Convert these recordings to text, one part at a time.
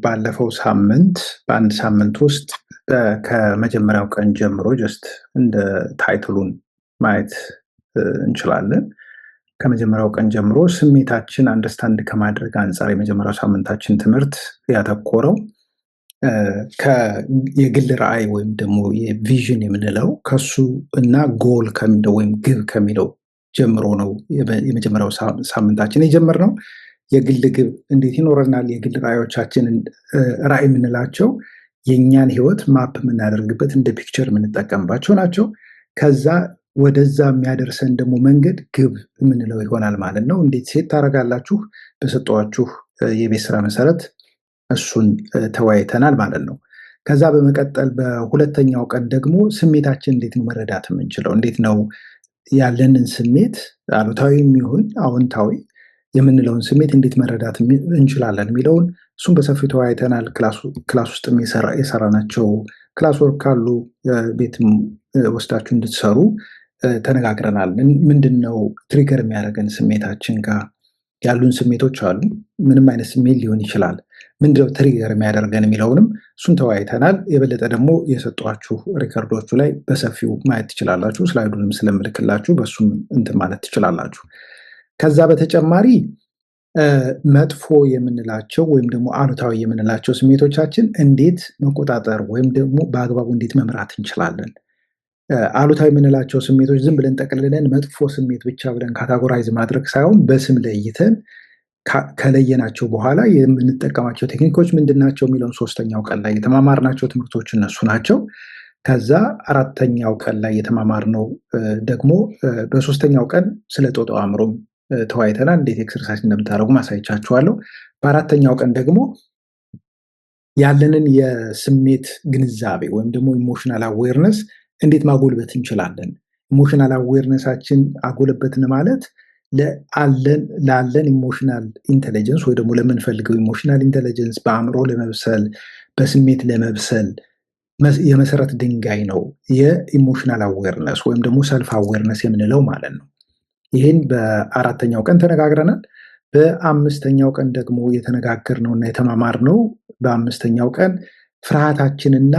ባለፈው ሳምንት በአንድ ሳምንት ውስጥ ከመጀመሪያው ቀን ጀምሮ ጀስት እንደ ታይትሉን ማየት እንችላለን። ከመጀመሪያው ቀን ጀምሮ ስሜታችን አንደርስታንድ ከማድረግ አንጻር የመጀመሪያው ሳምንታችን ትምህርት ያተኮረው የግል ራዕይ ወይም ደግሞ የቪዥን የምንለው ከሱ እና ጎል ከሚለው ወይም ግብ ከሚለው ጀምሮ ነው የመጀመሪያው ሳምንታችን የጀመርነው። የግል ግብ እንዴት ይኖረናል? የግል ራዕዮቻችንን ራዕይ የምንላቸው የእኛን ህይወት ማፕ የምናደርግበት እንደ ፒክቸር የምንጠቀምባቸው ናቸው። ከዛ ወደዛ የሚያደርሰን ደግሞ መንገድ ግብ የምንለው ይሆናል ማለት ነው። እንዴት ሴት ታደርጋላችሁ? በሰጠኋችሁ የቤት ስራ መሰረት እሱን ተወያይተናል ማለት ነው። ከዛ በመቀጠል በሁለተኛው ቀን ደግሞ ስሜታችን እንዴት ነው መረዳት የምንችለው? እንዴት ነው ያለንን ስሜት አሉታዊ የሚሆን አዎንታዊ የምንለውን ስሜት እንዴት መረዳት እንችላለን የሚለውን እሱም በሰፊው ተወያይተናል። ክላስ ውስጥ የሰራናቸው ክላስ ወርክ ካሉ ቤትም ወስዳችሁ እንድትሰሩ ተነጋግረናል። ምንድን ነው ትሪገር የሚያደርገን ስሜታችን ጋር ያሉን ስሜቶች አሉ። ምንም አይነት ስሜት ሊሆን ይችላል። ምንድነው ትሪገር የሚያደርገን የሚለውንም እሱን ተወያይተናል። የበለጠ ደግሞ የሰጧችሁ ሪከርዶቹ ላይ በሰፊው ማየት ትችላላችሁ። ስላይዱንም ስለምልክላችሁ በሱም እንትን ማለት ትችላላችሁ። ከዛ በተጨማሪ መጥፎ የምንላቸው ወይም ደግሞ አሉታዊ የምንላቸው ስሜቶቻችን እንዴት መቆጣጠር ወይም ደግሞ በአግባቡ እንዴት መምራት እንችላለን። አሉታዊ የምንላቸው ስሜቶች ዝም ብለን ጠቅልለን መጥፎ ስሜት ብቻ ብለን ካታጎራይዝ ማድረግ ሳይሆን በስም ለይተን ከለየናቸው በኋላ የምንጠቀማቸው ቴክኒኮች ምንድን ናቸው የሚለውን ሶስተኛው ቀን ላይ የተማማርናቸው ትምህርቶች እነሱ ናቸው። ከዛ አራተኛው ቀን ላይ የተማማርነው ደግሞ በሶስተኛው ቀን ስለ ጦጣው አእምሮም ተወያይተናል። እንዴት ኤክሰርሳይዝ እንደምታደርጉ ማሳይቻችኋለሁ። በአራተኛው ቀን ደግሞ ያለንን የስሜት ግንዛቤ ወይም ደግሞ ኢሞሽናል አዌርነስ እንዴት ማጎልበት እንችላለን። ኢሞሽናል አዌርነሳችን አጎለበትን ማለት ላለን ኢሞሽናል ኢንቴሊጀንስ ወይ ደግሞ ለምንፈልገው ኢሞሽናል ኢንቴሊጀንስ በአእምሮ ለመብሰል በስሜት ለመብሰል የመሰረት ድንጋይ ነው የኢሞሽናል አዌርነስ ወይም ደግሞ ሰልፍ አዌርነስ የምንለው ማለት ነው። ይህን በአራተኛው ቀን ተነጋግረናል። በአምስተኛው ቀን ደግሞ የተነጋገርነውና የተማማርነው በአምስተኛው ቀን ፍርሃታችንና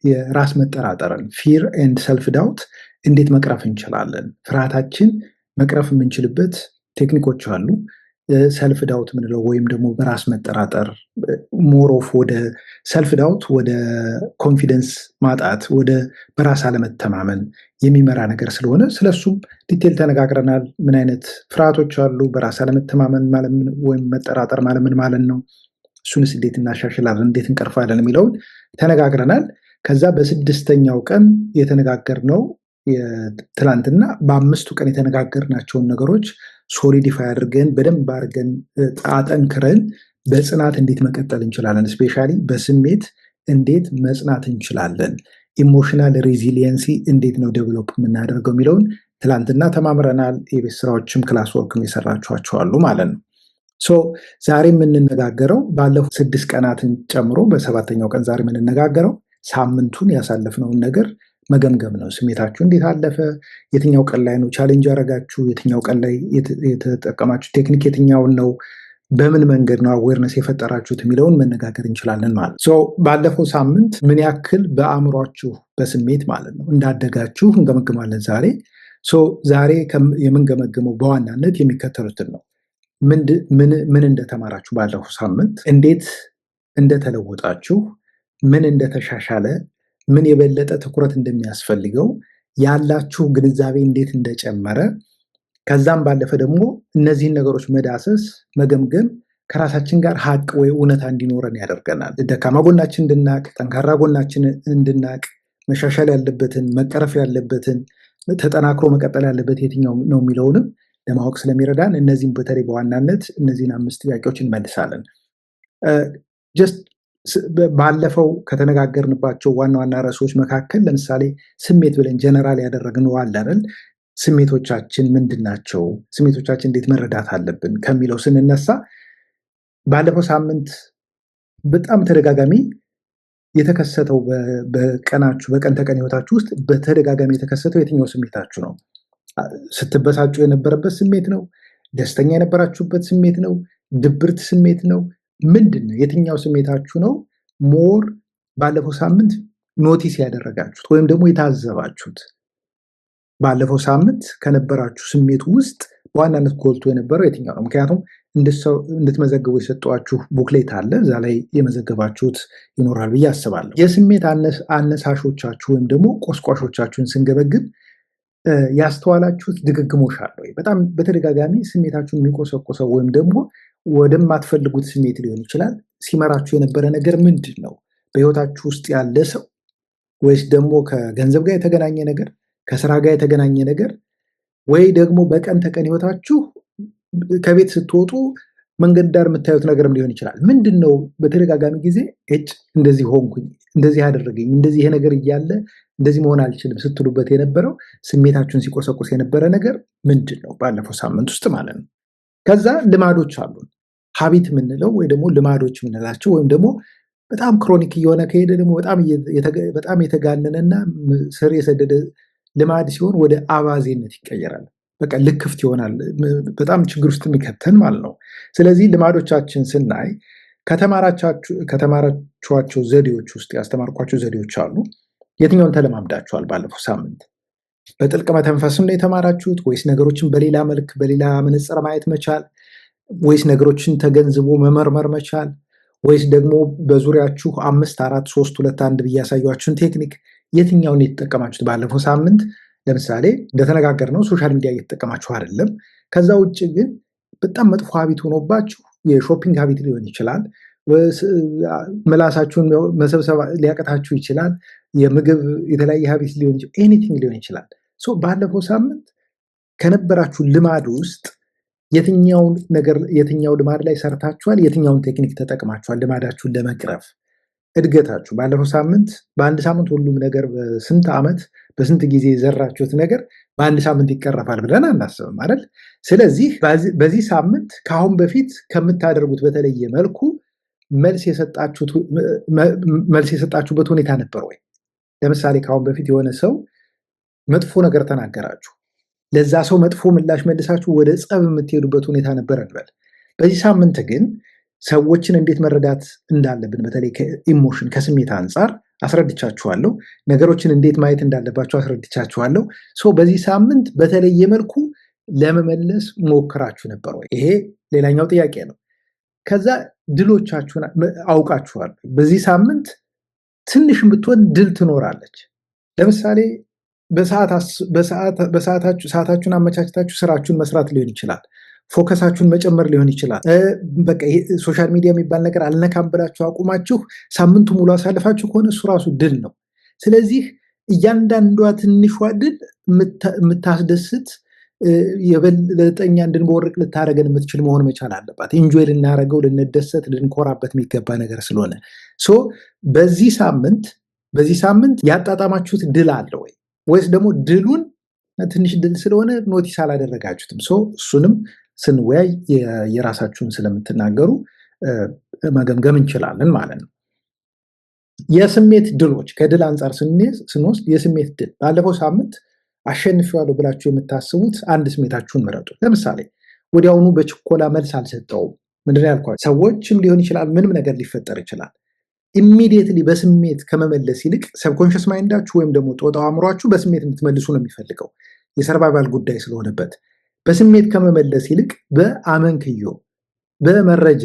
የራስ መጠራጠርን ፊር ኤንድ ሰልፍ ዳውት እንዴት መቅረፍ እንችላለን። ፍርሃታችን መቅረፍ የምንችልበት ቴክኒኮች አሉ። ሰልፍ ዳውት ምንለው ወይም ደግሞ በራስ መጠራጠር ሞሮፍ ወደ ሰልፍ ዳውት ወደ ኮንፊደንስ ማጣት ወደ በራስ አለመተማመን የሚመራ ነገር ስለሆነ ስለሱም ዲቴል ተነጋግረናል። ምን አይነት ፍርሃቶች አሉ? በራስ አለመተማመን ወይም መጠራጠር ማለት ምን ማለት ነው? እሱንስ እንዴት እናሻሽላለን? እንዴት እንቀርፋለን? የሚለውን ተነጋግረናል። ከዛ በስድስተኛው ቀን የተነጋገርነው ትላንትና በአምስቱ ቀን የተነጋገርናቸውን ነገሮች ሶሊዲፋይ አድርገን በደንብ አድርገን አጠንክረን በጽናት እንዴት መቀጠል እንችላለን፣ ስፔሻሊ በስሜት እንዴት መጽናት እንችላለን፣ ኢሞሽናል ሬዚሊየንሲ እንዴት ነው ዴቨሎፕ የምናደርገው የሚለውን ትላንትና ተማምረናል። የቤት ስራዎችም ክላስ ወርክም የሰራችኋቸው አሉ ማለት ነው። ዛሬ የምንነጋገረው ባለፉት 6 ቀናትን ጨምሮ በሰባተኛው ቀን ዛሬ የምንነጋገረው ሳምንቱን ያሳለፍነውን ነገር መገምገም ነው። ስሜታችሁ እንዴት አለፈ? የትኛው ቀን ላይ ነው ቻሌንጅ ያደረጋችሁ? የትኛው ቀን ላይ የተጠቀማችሁ ቴክኒክ የትኛውን ነው? በምን መንገድ ነው አዌርነስ የፈጠራችሁት የሚለውን መነጋገር እንችላለን ማለት ነው። ባለፈው ሳምንት ምን ያክል በአእምሯችሁ በስሜት ማለት ነው እንዳደጋችሁ እንገመግማለን ዛሬ። ዛሬ የምንገመግመው በዋናነት የሚከተሉትን ነው። ምን እንደተማራችሁ ባለፈው ሳምንት፣ እንዴት እንደተለወጣችሁ፣ ምን እንደተሻሻለ፣ ምን የበለጠ ትኩረት እንደሚያስፈልገው ያላችሁ ግንዛቤ እንዴት እንደጨመረ፣ ከዛም ባለፈ ደግሞ እነዚህን ነገሮች መዳሰስ መገምገም ከራሳችን ጋር ሀቅ ወይ እውነታ እንዲኖረን ያደርገናል። ደካማ ጎናችን እንድናቅ፣ ጠንካራ ጎናችን እንድናቅ፣ መሻሻል ያለበትን መቀረፍ ያለበትን ተጠናክሮ መቀጠል ያለበት የትኛው ነው የሚለውንም ለማወቅ ስለሚረዳን እነዚህም በተለይ በዋናነት እነዚህን 5 ጥያቄዎች እንመልሳለን። ባለፈው ከተነጋገርንባቸው ዋና ዋና ርዕሶች መካከል ለምሳሌ ስሜት ብለን ጀነራል ያደረግነው አለ አይደል? ስሜቶቻችን ምንድን ናቸው? ስሜቶቻችን እንዴት መረዳት አለብን ከሚለው ስንነሳ ባለፈው ሳምንት በጣም ተደጋጋሚ የተከሰተው በቀን ተቀን ህይወታችሁ ውስጥ በተደጋጋሚ የተከሰተው የትኛው ስሜታችሁ ነው? ስትበሳጩ የነበረበት ስሜት ነው? ደስተኛ የነበራችሁበት ስሜት ነው? ድብርት ስሜት ነው? ምንድን ነው? የትኛው ስሜታችሁ ነው ሞር ባለፈው ሳምንት ኖቲስ ያደረጋችሁት ወይም ደግሞ የታዘባችሁት? ባለፈው ሳምንት ከነበራችሁ ስሜት ውስጥ በዋናነት ጎልቶ የነበረው የትኛው ነው? ምክንያቱም እንድትመዘግቡ የሰጧችሁ ቡክሌት አለ። እዛ ላይ የመዘገባችሁት ይኖራል ብዬ አስባለሁ። የስሜት አነሳሾቻችሁ ወይም ደግሞ ቆስቋሾቻችሁን ስንገበግብ ያስተዋላችሁት ድግግሞሽ አለ ወይ? በጣም በተደጋጋሚ ስሜታችሁን የሚቆሰቆሰው ወይም ደግሞ ወደማትፈልጉት ስሜት ሊሆን ይችላል ሲመራችሁ የነበረ ነገር ምንድን ነው? በህይወታችሁ ውስጥ ያለ ሰው ወይስ ደግሞ ከገንዘብ ጋር የተገናኘ ነገር፣ ከስራ ጋር የተገናኘ ነገር፣ ወይ ደግሞ በቀን ተቀን ህይወታችሁ ከቤት ስትወጡ መንገድ ዳር የምታዩት ነገርም ሊሆን ይችላል። ምንድን ነው በተደጋጋሚ ጊዜ እንደዚህ ሆንኩኝ፣ እንደዚህ ያደረገኝ፣ እንደዚህ ይሄ ነገር እያለ እንደዚህ መሆን አልችልም ስትሉበት የነበረው ስሜታችሁን ሲቆሰቁስ የነበረ ነገር ምንድን ነው? ባለፈው ሳምንት ውስጥ ማለት ነው። ከዛ ልማዶች አሉን፣ ሀቢት የምንለው ወይ ደግሞ ልማዶች የምንላቸው ወይም ደግሞ በጣም ክሮኒክ እየሆነ ከሄደ ደግሞ በጣም የተጋነነና ስር የሰደደ ልማድ ሲሆን ወደ አባዜነት ይቀየራል። በቃ ልክፍት ይሆናል። በጣም ችግር ውስጥ የሚከተን ማለት ነው። ስለዚህ ልማዶቻችን ስናይ ከተማራችኋቸው ዘዴዎች ውስጥ ያስተማርኳቸው ዘዴዎች አሉ። የትኛውን ተለማምዳችኋል? ባለፈው ሳምንት በጥልቅ መተንፈስም ነው የተማራችሁት ወይስ ነገሮችን በሌላ መልክ በሌላ መነጽር ማየት መቻል ወይስ ነገሮችን ተገንዝቦ መመርመር መቻል ወይስ ደግሞ በዙሪያችሁ 5 4 3 2 1 ብዬ ያሳያችሁን ቴክኒክ የትኛውን የተጠቀማችሁት? ባለፈው ሳምንት ለምሳሌ እንደተነጋገርነው ሶሻል ሚዲያ እየተጠቀማችሁ አይደለም። ከዛ ውጭ ግን በጣም መጥፎ ሀቢት ሆኖባችሁ የሾፒንግ ሀቢት ሊሆን ይችላል። ምላሳችሁን መሰብሰብ ሊያቀታችሁ ይችላል። የምግብ የተለያየ ሀቢት ሊሆን ይችላል። ኤኒቲንግ ሊሆን ይችላል። ባለፈው ሳምንት ከነበራችሁ ልማድ ውስጥ የትኛው ልማድ ላይ ሰርታችኋል? የትኛውን ቴክኒክ ተጠቅማችኋል? ልማዳችሁን ለመቅረፍ እድገታችሁ ባለፈው ሳምንት በአንድ ሳምንት ሁሉም ነገር በስንት ዓመት በስንት ጊዜ የዘራችሁት ነገር በአንድ ሳምንት ይቀረፋል ብለን አናስብም አይደል? ስለዚህ በዚህ ሳምንት ከአሁን በፊት ከምታደርጉት በተለየ መልኩ መልስ የሰጣችሁበት ሁኔታ ነበር ወይ? ለምሳሌ ከአሁን በፊት የሆነ ሰው መጥፎ ነገር ተናገራችሁ፣ ለዛ ሰው መጥፎ ምላሽ መልሳችሁ ወደ ጸብ የምትሄዱበት ሁኔታ ነበር እንበል። በዚህ ሳምንት ግን ሰዎችን እንዴት መረዳት እንዳለብን በተለይ ከኢሞሽን ከስሜት አንጻር አስረድቻችኋለሁ። ነገሮችን እንዴት ማየት እንዳለባቸው አስረድቻችኋለሁ። በዚህ ሳምንት በተለየ መልኩ ለመመለስ ሞክራችሁ ነበር ወይ? ይሄ ሌላኛው ጥያቄ ነው። ከዛ ድሎቻችሁን አውቃችኋል። በዚህ ሳምንት ትንሽም ብትሆን ድል ትኖራለች። ለምሳሌ ሰዓታችሁን አመቻችታችሁ ስራችሁን መስራት ሊሆን ይችላል። ፎከሳችሁን መጨመር ሊሆን ይችላል። በቃ ሶሻል ሚዲያ የሚባል ነገር አልነካም ብላችሁ አቁማችሁ ሳምንቱ ሙሉ አሳልፋችሁ ከሆነ እሱ ራሱ ድል ነው። ስለዚህ እያንዳንዷ ትንሿ ድል የምታስደስት የበለጠኛ እንድንቦርቅ ልታደረገን የምትችል መሆን መቻል አለባት። ኢንጆይ ልናደረገው ልንደሰት ልንኮራበት የሚገባ ነገር ስለሆነ በዚህ ሳምንት ያጣጣማችሁት ድል አለ ወይ? ወይስ ደግሞ ድሉን ትንሽ ድል ስለሆነ ኖቲስ አላደረጋችሁትም? እሱንም ስንወያይ የራሳችሁን ስለምትናገሩ መገምገም እንችላለን ማለት ነው። የስሜት ድሎች ከድል አንጻር ስንወስድ የስሜት ድል ባለፈው ሳምንት አሸንፌዋለሁ ብላችሁ የምታስቡት አንድ ስሜታችሁን ምረጡ። ለምሳሌ ወዲያውኑ በችኮላ መልስ አልሰጠውም ምንድን ነው ያልኳቸው? ሰዎችም ሊሆን ይችላል፣ ምንም ነገር ሊፈጠር ይችላል። ኢሚዲየትሊ በስሜት ከመመለስ ይልቅ ሰብኮንሽስ ማይንዳችሁ ወይም ደግሞ ጦጣው አእምሯችሁ በስሜት እንድትመልሱ ነው የሚፈልገው የሰርቫይቫል ጉዳይ ስለሆነበት። በስሜት ከመመለስ ይልቅ በአመንክዮ በመረጃ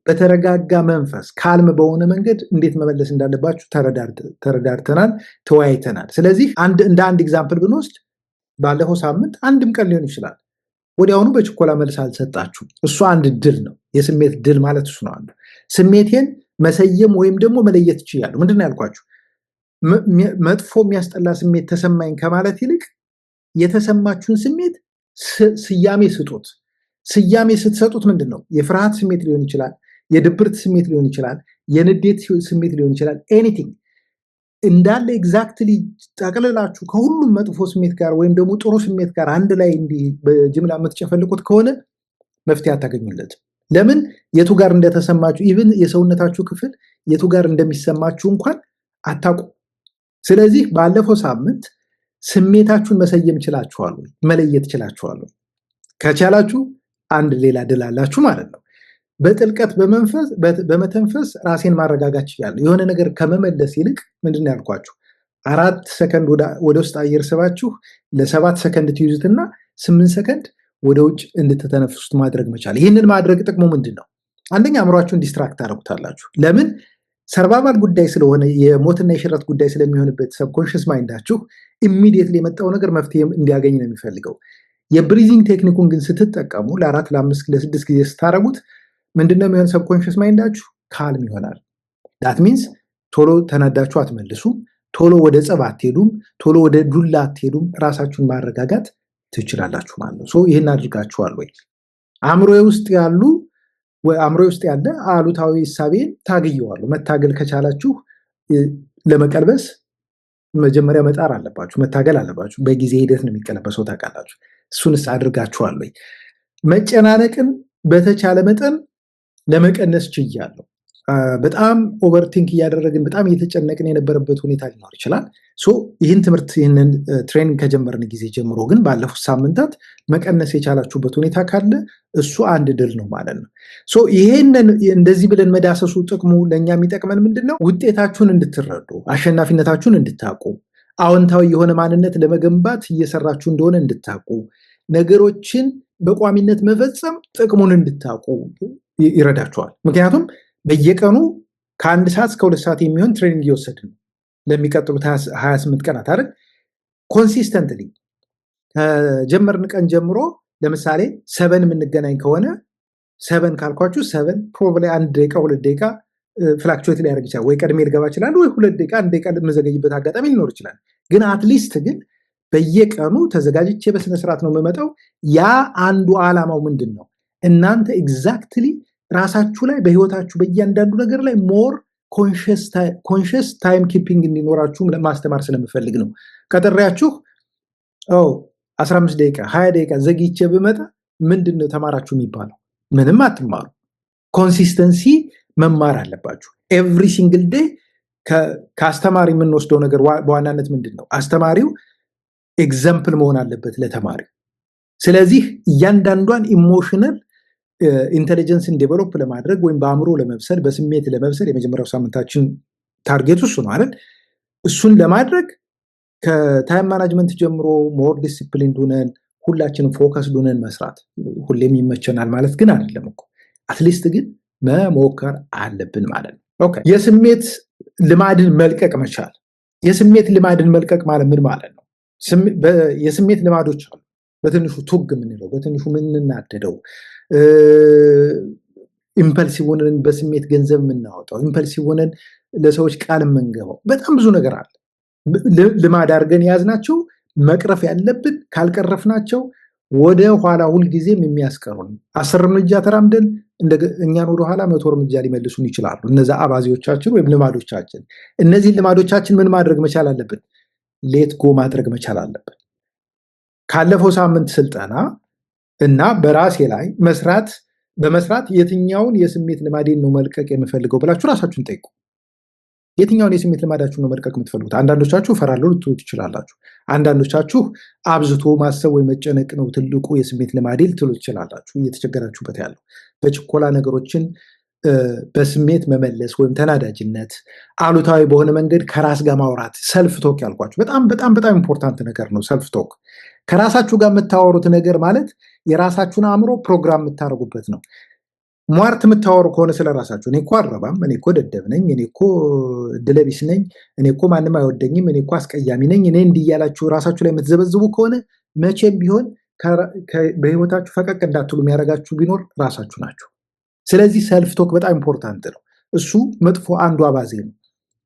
በተረጋጋ መንፈስ ካልም በሆነ መንገድ እንዴት መመለስ እንዳለባችሁ ተረዳድተናል፣ ተወያይተናል። ስለዚህ እንደ አንድ ኤግዛምፕል ብንወስድ ባለፈው ሳምንት አንድም ቀን ሊሆን ይችላል ወዲያውኑ በችኮላ መልስ አልሰጣችሁ። እሱ አንድ ድል ነው። የስሜት ድል ማለት እሱ ነው። አንዱ ስሜቴን መሰየም ወይም ደግሞ መለየት ይችላል። ምንድን ነው ያልኳችሁ? መጥፎ የሚያስጠላ ስሜት ተሰማኝ ከማለት ይልቅ የተሰማችሁን ስሜት ስያሜ ስጡት። ስያሜ ስትሰጡት ምንድን ነው? የፍርሃት ስሜት ሊሆን ይችላል፣ የድብርት ስሜት ሊሆን ይችላል፣ የንዴት ስሜት ሊሆን ይችላል። ኤኒቲንግ እንዳለ ኤግዛክትሊ ጠቅልላችሁ ከሁሉም መጥፎ ስሜት ጋር ወይም ደግሞ ጥሩ ስሜት ጋር አንድ ላይ እንዲህ በጅምላ የምትጨፈልቁት ከሆነ መፍትሄ አታገኙለትም። ለምን? የቱ ጋር እንደተሰማችሁ ኢቭን የሰውነታችሁ ክፍል የቱ ጋር እንደሚሰማችሁ እንኳን አታውቁም። ስለዚህ ባለፈው ሳምንት ስሜታችሁን መሰየም ችላችኋል ወይ? መለየት ችላችኋል ወይ? ከቻላችሁ አንድ ሌላ ድል አላችሁ ማለት ነው። በጥልቀት በመተንፈስ ራሴን ማረጋጋት ችያለሁ። የሆነ ነገር ከመመለስ ይልቅ ምንድን ያልኳችሁ 4 ሰከንድ ወደ ውስጥ አየር ስባችሁ ለ7 ሰከንድ ትይዙትና 8 ሰከንድ ወደ ውጭ እንድትተነፍሱት ማድረግ መቻል። ይህንን ማድረግ ጥቅሙ ምንድን ነው? አንደኛ አእምሯችሁን ዲስትራክት ታደርጉታላችሁ። ለምን? ሰርቫይቫል ጉዳይ ስለሆነ የሞትና የሽረት ጉዳይ ስለሚሆንበት ሰብኮንሽስ ማይንዳችሁ ኢሚዲየትሊ የመጣው ነገር መፍትሄ እንዲያገኝ ነው የሚፈልገው። የብሪዚንግ ቴክኒኩን ግን ስትጠቀሙ ለ4 ለ5 ለ6 ጊዜ ስታደረጉት ምንድነው የሚሆን? ሰብኮንሽስ ማይንዳችሁ ካልም ይሆናል። ዳት ሚንስ ቶሎ ተናዳችሁ አትመልሱም፣ ቶሎ ወደ ጸብ አትሄዱም፣ ቶሎ ወደ ዱላ አትሄዱም። ራሳችሁን ማረጋጋት ትችላላችሁ ማለት ነው። ይህን አድርጋችኋል ወይ? አእምሮዬ ውስጥ ያለ አሉታዊ እሳቤን ታግየዋለሁ። መታገል ከቻላችሁ ለመቀልበስ መጀመሪያ መጣር አለባችሁ፣ መታገል አለባችሁ። በጊዜ ሂደት ነው የሚቀለበሰው ታውቃላችሁ። እሱንስ አድርጋችኋል ወይ? መጨናነቅን በተቻለ መጠን ለመቀነስ ችያለሁ። በጣም ኦቨርቲንክ እያደረግን በጣም እየተጨነቅን የነበረበት ሁኔታ ሊኖር ይችላል። ይህንን ትሬኒንግ ከጀመርን ጊዜ ጀምሮ ግን ባለፉት ሳምንታት መቀነስ የቻላችሁበት ሁኔታ ካለ እሱ አንድ ድል ነው ማለት ነው። ይሄንን እንደዚህ ብለን መዳሰሱ ጥቅሙ ለእኛ የሚጠቅመን ምንድን ነው? ውጤታችሁን እንድትረዱ፣ አሸናፊነታችሁን እንድታውቁ፣ አዎንታዊ የሆነ ማንነት ለመገንባት እየሰራችሁ እንደሆነ እንድታውቁ፣ ነገሮችን በቋሚነት መፈጸም ጥቅሙን እንድታውቁ ይረዳችኋል። ምክንያቱም በየቀኑ ከ1 ሰዓት እስከ 2 ሰዓት የሚሆን ትሬኒንግ እየወሰድን ነው ለሚቀጥሉት 28 ቀናት አይደል? ኮንሲስተንትሊ ከጀመርን ቀን ጀምሮ ለምሳሌ 7 የምንገናኝ ከሆነ 7 ካልኳችሁ 7 ፕሮባብሊ 1 ደቂቃ 2 ደቂቃ ፍላክቹዌት ሊያደርግ ይችላል። ወይ ቀድሜ ልገባ ይችላል፣ ወይ 2 ደቂቃ 1 ደቂቃ የምዘገይበት አጋጣሚ ሊኖር ይችላል። ግን አትሊስት ግን በየቀኑ ተዘጋጅቼ በስነስርዓት ነው የምመጣው። ያ አንዱ ዓላማው ምንድን ነው? እናንተ ኤግዛክትሊ ራሳችሁ ላይ በህይወታችሁ በእያንዳንዱ ነገር ላይ ሞር ኮንሽስ ታይም ኪፒንግ እንዲኖራችሁ ማስተማር ስለምፈልግ ነው። ቀጠሪያችሁ 15 ደቂቃ 20 ደቂቃ ዘግይቼ ብመጣ ምንድን ነው ተማራችሁ የሚባለው? ምንም አትማሩ። ኮንሲስተንሲ መማር አለባችሁ። ኤቭሪ ሲንግል ዴይ ከአስተማሪ የምንወስደው ነገር በዋናነት ምንድን ነው? አስተማሪው ኤግዛምፕል መሆን አለበት ለተማሪው። ስለዚህ እያንዳንዷን ኢሞሽናል ኢንቴሊጀንስን ዴቨሎፕ ለማድረግ ወይም በአእምሮ ለመብሰል በስሜት ለመብሰል የመጀመሪያው ሳምንታችን ታርጌቱ እሱ ነው አይደል? እሱን ለማድረግ ከታይም ማናጅመንት ጀምሮ ሞር ዲሲፕሊን ሆነን ሁላችንም ፎከስ ሆነን መስራት ሁሌም ይመቸናል ማለት ግን አይደለም እኮ። አትሊስት ግን መሞከር አለብን ማለት ነው። ኦኬ፣ የስሜት ልማድን መልቀቅ መቻል። የስሜት ልማድን መልቀቅ ማለት ምን ማለት ነው? የስሜት ልማዶች አሉ። በትንሹ ቱግ የምንለው፣ በትንሹ የምንናደደው፣ ኢምፐልሲቭ ሆነን በስሜት ገንዘብ የምናወጣው፣ ኢምፐልሲቭ ሆነን ለሰዎች ቃል የምንገባው በጣም ብዙ ነገር አለ። ልማድ አድርገን የያዝናቸው መቅረፍ ያለብን ካልቀረፍናቸው ወደ ኋላ ሁልጊዜም የሚያስቀሩን 10 እርምጃ ተራምደን እኛን ወደኋላ 100 እርምጃ ሊመልሱን ይችላሉ። እነዛ አባዜዎቻችን ወይም ልማዶቻችን። እነዚህን ልማዶቻችን ምን ማድረግ መቻል አለብን? ሌት ጎ ማድረግ መቻል አለብን። ካለፈው ሳምንት ስልጠና እና በራሴ ላይ በመስራት የትኛውን የስሜት ልማዴን ነው መልቀቅ የምፈልገው ብላችሁ ራሳችሁን ጠይቁ። የትኛውን የስሜት ልማዳችሁን ነው መልቀቅ የምትፈልጉት? አንዳንዶቻችሁ እፈራለሁ ልትሉ ትችላላችሁ። አንዳንዶቻችሁ አብዝቶ ማሰብ ወይ መጨነቅ ነው ትልቁ የስሜት ልማዴ ልትሉ ትችላላችሁ። እየተቸገራችሁበት ያለው በችኮላ ነገሮችን በስሜት መመለስ ወይም ተናዳጅነት፣ አሉታዊ በሆነ መንገድ ከራስ ጋር ማውራት፣ ሰልፍ ቶክ ያልኳችሁ በጣም በጣም በጣም ኢምፖርታንት ነገር ነው። ሰልፍ ቶክ ከራሳችሁ ጋር የምታወሩት ነገር ማለት የራሳችሁን አእምሮ ፕሮግራም የምታደርጉበት ነው። ሟርት የምታወሩ ከሆነ ስለራሳችሁ እኔ እኮ አልረባም፣ እኔ እኮ ደደብ ነኝ፣ እኔ እኮ ድለቢስ ነኝ፣ እኔ እኮ ማንም አይወደኝም፣ እኔ እኮ አስቀያሚ ነኝ፣ እኔ እንዲህ እያላችሁ ራሳችሁ ላይ የምትዘበዝቡ ከሆነ መቼም ቢሆን በህይወታችሁ ፈቀቅ እንዳትሉ የሚያደርጋችሁ ቢኖር ራሳችሁ ናችሁ። ስለዚህ ሰልፍ ቶክ በጣም ኢምፖርታንት ነው። እሱ መጥፎ አንዱ አባዜ ነው።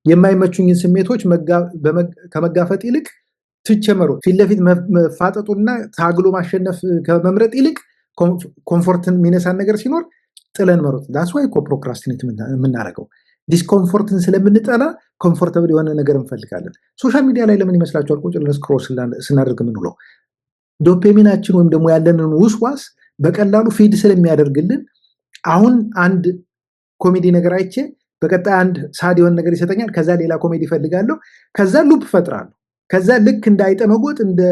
የማይመቹኝን ስሜቶች ከመጋፈጥ ይልቅ ትቼ መሮጥ፣ ፊት ለፊት መፋጠጡና ታግሎ ማሸነፍ ከመምረጥ ይልቅ ኮምፎርትን የሚነሳን ነገር ሲኖር ጥለን መሮጥ። ዳስ ዋይ ፕሮክራስቲኔት የምናደርገው ዲስኮምፎርትን ስለምንጠላ ኮምፎርተብል የሆነ ነገር እንፈልጋለን። ሶሻል ሚዲያ ላይ ለምን ይመስላችኋል ቁጭ ብለን ስክሮል ስናደርግ የምንውለው? ዶፓሚናችን ወይም ደግሞ ያለንን ውስዋስ በቀላሉ ፊድ ስለሚያደርግልን አሁን አንድ ኮሜዲ ነገር አይቼ በቀጣይ አንድ ሳድ የሆነ ነገር ይሰጠኛል። ከዛ ሌላ ኮሜዲ ይፈልጋለሁ። ከዛ ሉፕ ፈጥራለሁ። ከዛ ልክ እንዳይጠመጎጥ እንደ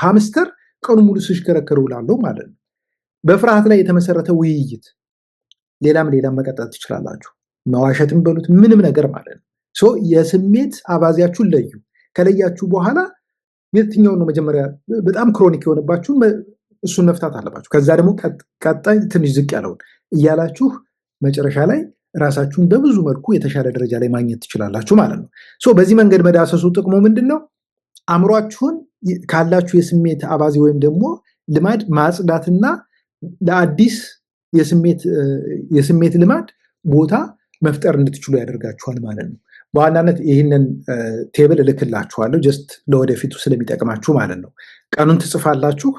ሃምስተር ቀኑ ሙሉ ስሽከረከር ውላለሁ ማለት ነው። በፍርሃት ላይ የተመሰረተ ውይይት ሌላም መቀጠል ትችላላችሁ። መዋሸትም በሉት ምንም ነገር ማለት ነው። የስሜት አባዜያችሁን ለዩ። ከለያችሁ በኋላ የትኛውን ነው መጀመሪያ በጣም ክሮኒክ የሆነባችሁን እሱን መፍታት አለባችሁ። ከዛ ደግሞ ቀጣይ ትንሽ ዝቅ ያለውን እያላችሁ መጨረሻ ላይ ራሳችሁን በብዙ መልኩ የተሻለ ደረጃ ላይ ማግኘት ትችላላችሁ ማለት ነው። በዚህ መንገድ መዳሰሱ ጥቅሙ ምንድን ነው? አእምሯችሁን ካላችሁ የስሜት አባዜ ወይም ደግሞ ልማድ ማጽዳትና ለአዲስ የስሜት ልማድ ቦታ መፍጠር እንድትችሉ ያደርጋችኋል ማለት ነው። በዋናነት ይህንን ቴብል እልክላችኋለሁ ጀስት ለወደፊቱ ስለሚጠቅማችሁ ማለት ነው። ቀኑን ትጽፋላችሁ።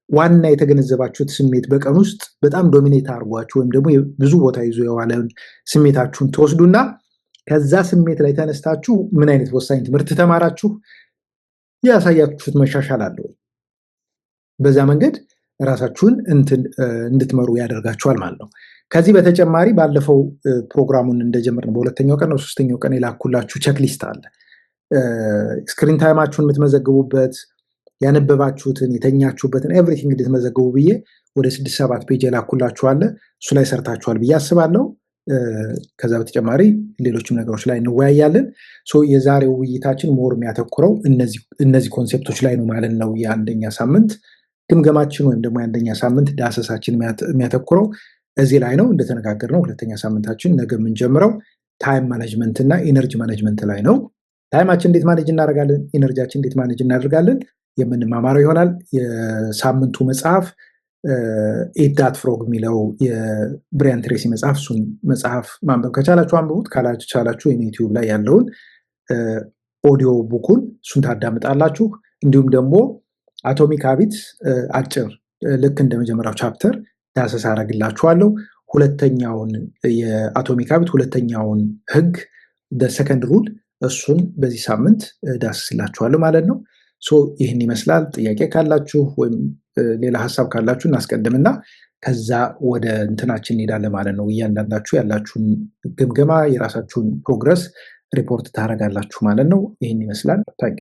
ዋና የተገነዘባችሁት ስሜት በቀን ውስጥ በጣም ዶሚኔት አድርጓችሁ ወይም ደግሞ ብዙ ቦታ ይዞ የዋለውን ስሜታችሁን ትወስዱና ከዛ ስሜት ላይ ተነስታችሁ ምን አይነት ወሳኝ ትምህርት ተማራችሁ፣ ያሳያችሁት መሻሻል አለ ወይ? በዛ መንገድ ራሳችሁን እንድትመሩ ያደርጋችኋል ማለት ነው። ከዚህ በተጨማሪ ባለፈው ፕሮግራሙን እንደጀመርን በሁለተኛው ቀን ነው ሶስተኛው ቀን የላኩላችሁ ቼክሊስት አለ። ስክሪን ታይማችሁን የምትመዘግቡበት ያነበባችሁትን የተኛችሁበትን ኤቭሪቲንግ እንድትመዘግቡ ብዬ ወደ 6-7 ፔጅ የላኩላችሁ አለ። እሱ ላይ ሰርታችኋል ብዬ አስባለሁ። ከዛ በተጨማሪ ሌሎችም ነገሮች ላይ እንወያያለን። የዛሬው ውይይታችን ሞር የሚያተኩረው እነዚህ ኮንሴፕቶች ላይ ነው ማለት ነው። የአንደኛ ሳምንት ግምገማችን ወይም ደግሞ የአንደኛ ሳምንት ዳሰሳችን የሚያተኩረው እዚህ ላይ ነው። እንደተነጋገርነው ሁለተኛ ሳምንታችን ነገ የምንጀምረው ታይም ማኔጅመንት እና ኢነርጂ ማኔጅመንት ላይ ነው። ታይማችን እንዴት ማኔጅ እናደርጋለን፣ ኢነርጂያችን እንዴት ማኔጅ እናደርጋለን የምንማማረው ይሆናል። የሳምንቱ መጽሐፍ ኢት ዳት ፍሮግ የሚለው የብሪያን ትሬሲ መጽሐፍ፣ እሱን መጽሐፍ ማንበብ ከቻላችሁ አንብቡት። ካላቻላችሁ ዩቲዩብ ላይ ያለውን ኦዲዮ ቡኩን እሱን ታዳምጣላችሁ። እንዲሁም ደግሞ አቶሚክ ሃቢትስ አጭር ልክ እንደ መጀመሪያው ቻፕተር ዳሰሳ አደርግላችኋለሁ። ሁለተኛውን የአቶሚክ ሃቢት ሁለተኛውን ህግ ሰከንድ ሩል እሱን በዚህ ሳምንት ዳሰስላችኋለሁ ማለት ነው። ይህን ይመስላል። ጥያቄ ካላችሁ ወይም ሌላ ሀሳብ ካላችሁ እናስቀድምና ከዛ ወደ እንትናችን እንሄዳለን ማለት ነው። እያንዳንዳችሁ ያላችሁን ግምገማ የራሳችሁን ፕሮግረስ ሪፖርት ታደርጋላችሁ ማለት ነው። ይህን ይመስላል። ታንኪ